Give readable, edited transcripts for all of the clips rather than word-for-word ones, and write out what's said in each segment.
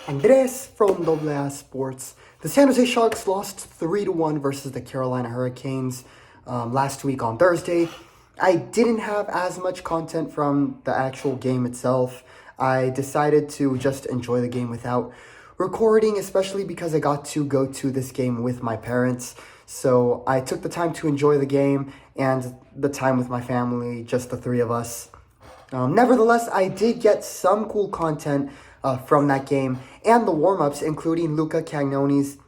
Andres from AA Sports. The San Jose Sharks lost 3-1 versus the Carolina Hurricanes last week on Thursday. I didn't have as much content from the actual game itself. I decided to just enjoy the game without recording, especially because I got to go to this game with my parents. So I took the time to enjoy the game and the time with my family, just the three of us. Nevertheless, I did get some cool content from that game and the warm-ups, including Luca Cagnoni's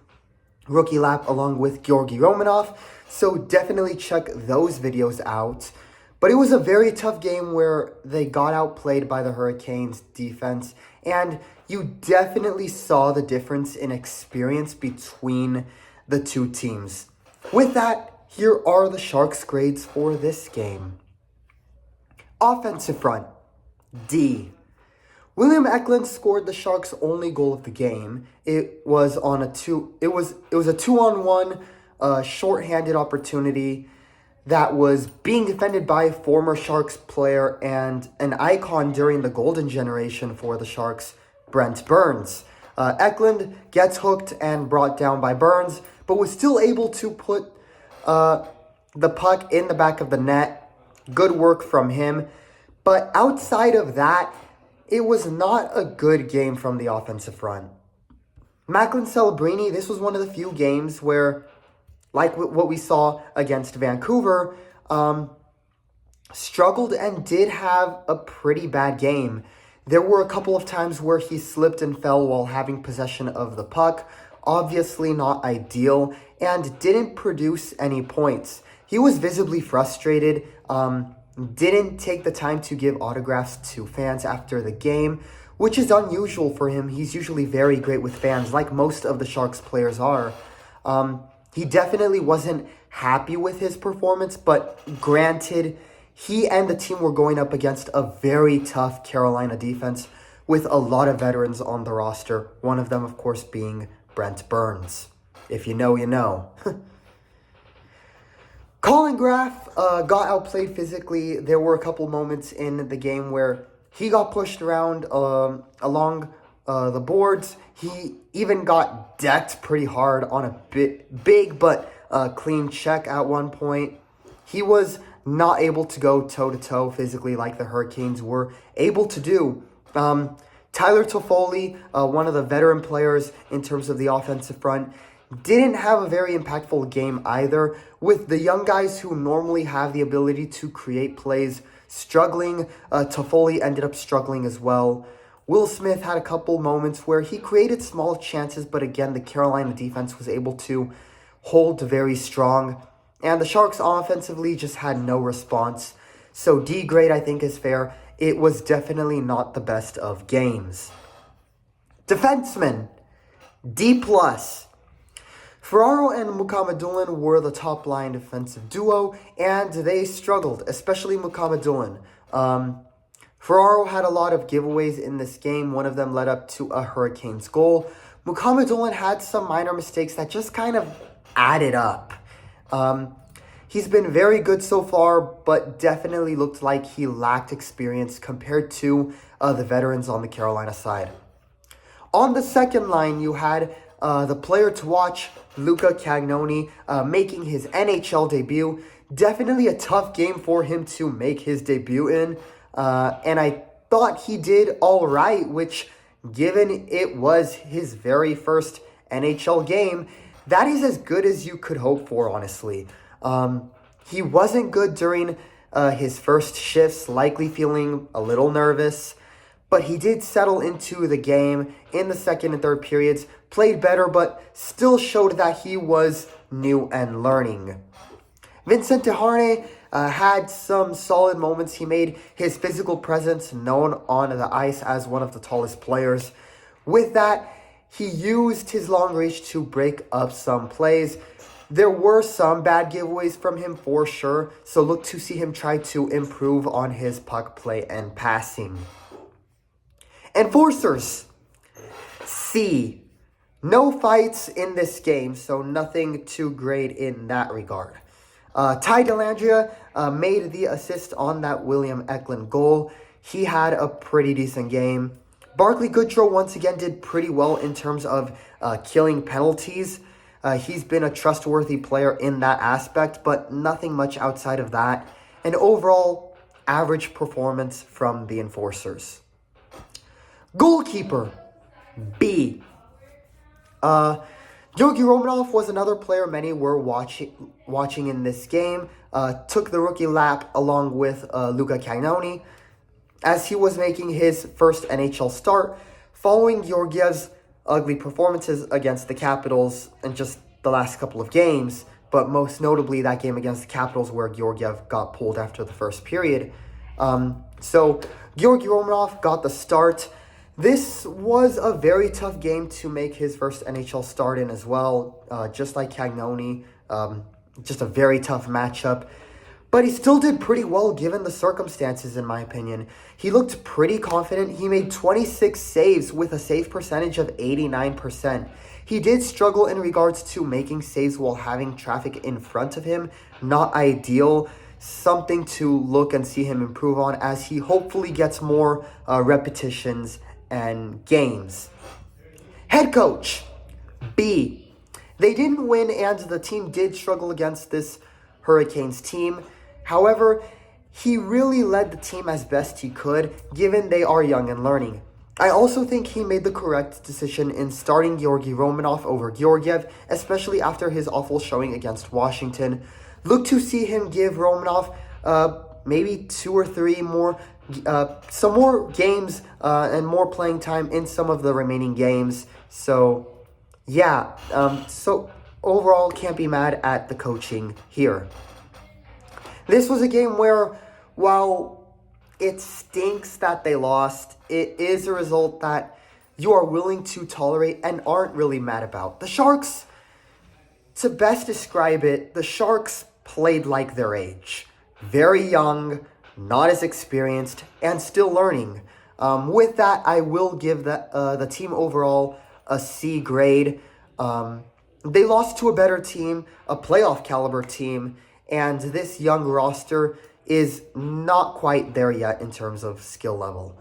rookie lap along with Georgi Romanov. So definitely check those videos out. But it was a very tough game where they got outplayed by the Hurricanes defense, and you definitely saw the difference in experience between the two teams. With that, here are the Sharks' grades for this game. Offensive front, D. William Eklund scored the Sharks' only goal of the game. It was a 2-on-1 shorthanded opportunity that was being defended by a former Sharks player and an icon during the golden generation for the Sharks, Brent Burns. Eklund gets hooked and brought down by Burns, but was still able to put the puck in the back of the net. Good work from him. But outside of that, it was not a good game from the offensive front. Macklin Celebrini, this was one of the few games where, like what we saw against Vancouver, struggled and did have a pretty bad game. There were a couple of times where he slipped and fell while having possession of the puck. Obviously not ideal, and didn't produce any points. He was visibly frustrated, didn't take the time to give autographs to fans after the game, which is unusual for him. He's usually very great with fans, like most of the Sharks players are. He definitely wasn't happy with his performance, but granted, he and the team were going up against a very tough Carolina defense with a lot of veterans on the roster, one of them, of course, being Brent Burns. If you know, you know. Colin Graf got outplayed physically. There were a couple moments in the game where he got pushed around along the boards. He even got decked pretty hard on a big but clean check at one point. He was not able to go toe-to-toe physically like the Hurricanes were able to do. Tyler Toffoli, one of the veteran players in terms of the offensive front, didn't have a very impactful game either, with the young guys who normally have the ability to create plays struggling. Toffoli ended up struggling as well. Will Smith had a couple moments where he created small chances, but again, the Carolina defense was able to hold very strong. And the Sharks offensively just had no response. So D grade, I think, is fair. It was definitely not the best of games. Defensemen, D+. Ferraro and Mukhamadullin were the top-line defensive duo, and they struggled, especially Mukhamadullin. Ferraro had a lot of giveaways in this game. One of them led up to a Hurricanes goal. Mukhamadullin had some minor mistakes that just kind of added up. He's been very good so far, but definitely looked like he lacked experience compared to the veterans on the Carolina side. On the second line, you had the player to watch, Luca Cagnoni, making his NHL debut. Definitely a tough game for him to make his debut in. And I thought he did all right, which, given it was his very first NHL game, that is as good as you could hope for, honestly. He wasn't good during his first shifts, likely feeling a little nervous, but he did settle into the game in the second and third periods, played better, but still showed that he was new and learning. Vincent Desharnais had some solid moments. He made his physical presence known on the ice as one of the tallest players. With that, he used his long reach to break up some plays. There were some bad giveaways from him for sure, so look to see him try to improve on his puck play and passing. Enforcers, C. No fights in this game, so nothing to grade in that regard. Ty Dellandrea made the assist on that William Eklund goal. He had a pretty decent game. Barclay Goodrow once again did pretty well in terms of killing penalties. He's been a trustworthy player in that aspect, but nothing much outside of that. An overall average performance from the Enforcers. Goalkeeper, B. Georgi Romanov was another player many were watching in this game. Took the rookie lap along with Luca Cagnoni as he was making his first NHL start following Georgiev's ugly performances against the Capitals in just the last couple of games, but most notably that game against the Capitals where Georgiev got pulled after the first period. So Georgi Romanov got the start. This was a very tough game to make his first NHL start in as well, just like Cagnoni. Just a very tough matchup. But he still did pretty well given the circumstances, in my opinion. He looked pretty confident. He made 26 saves with a save percentage of 89%. He did struggle in regards to making saves while having traffic in front of him. Not ideal. Something to look and see him improve on as he hopefully gets more repetitions and games. Head coach, B. They didn't win and the team did struggle against this Hurricanes team. However, he really led the team as best he could, given they are young and learning. I also think he made the correct decision in starting Georgi Romanov over Georgiev, especially after his awful showing against Washington. Look to see him give Romanov maybe 2 or 3 more, some more games and more playing time in some of the remaining games. So, yeah, so overall can't be mad at the coaching here. This was a game where, while it stinks that they lost, it is a result that you are willing to tolerate and aren't really mad about. The Sharks, to best describe it, the Sharks played like their age. Very young, not as experienced, and still learning. With that, I will give the team overall a C grade. They lost to a better team, a playoff caliber team, and this young roster is not quite there yet in terms of skill level.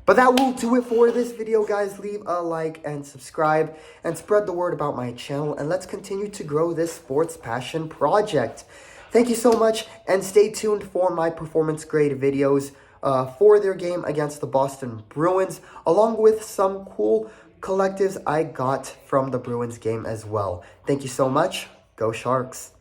But that will do it for this video, guys. Leave a like and subscribe and spread the word about my channel. And let's continue to grow this sports passion project. Thank you so much, and stay tuned for my performance grade videos for their game against the Boston Bruins, along with some cool collectives I got from the Bruins game as well. Thank you so much. Go Sharks.